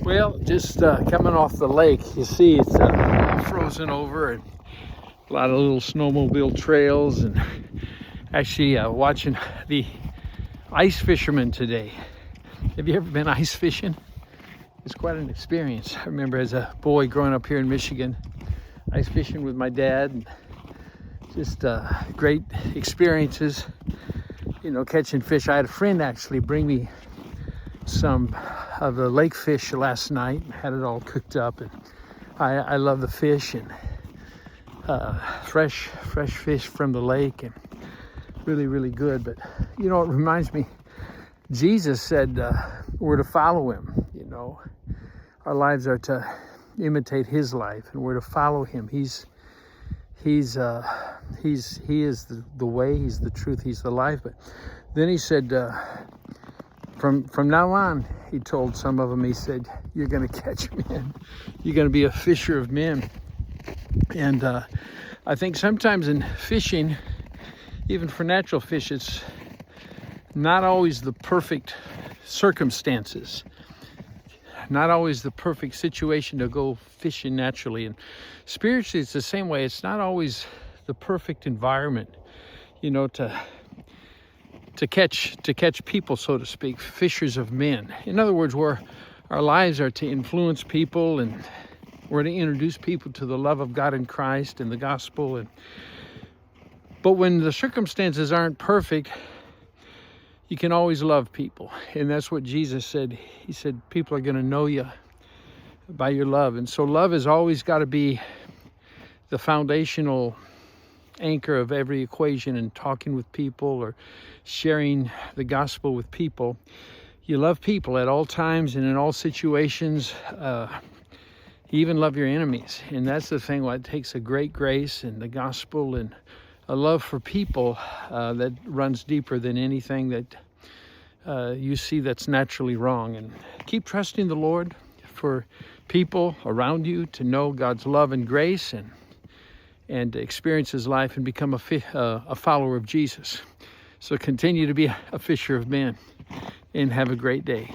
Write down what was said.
Well, just coming off the lake, you see it's frozen over and a lot of little snowmobile trails, and actually watching the ice fishermen today. Have you ever been ice fishing? It's quite an experience. I remember as a boy growing up here in Michigan, ice fishing with my dad, and just great experiences, you know, catching fish. I had a friend actually bring me some of the lake fish last night, had it all cooked up, and I love the fish, and fresh fish from the lake, and really good. But you know, it reminds me, Jesus said we're to follow him. You know, our lives are to imitate his life, and we're to follow him. He is the way, he's the truth, he's the life. But then he said, from now on, he told some of them, he said, you're going to catch men. You're going to be a fisher of men. And I think sometimes in fishing, even for natural fish, it's not always the perfect circumstances, not always the perfect situation to go fishing naturally. And spiritually, it's the same way. It's not always the perfect environment, you know, to catch people, so to speak, fishers of men. In other words, where our lives are to influence people, and we're to introduce people to the love of God in Christ and the gospel. But when the circumstances aren't perfect, you can always love people. And that's what Jesus said. He said, people are going to know you by your love. And so love has always got to be the foundational anchor of every equation, and talking with people or sharing the gospel with people. You love people at all times and in all situations. You even love your enemies. And that's the thing, what takes a great grace and the gospel and a love for people that runs deeper than anything that you see that's naturally wrong. And keep trusting the Lord for people around you to know God's love and grace, and experience his life and become a follower of Jesus. So continue to be a fisher of men, and have a great day.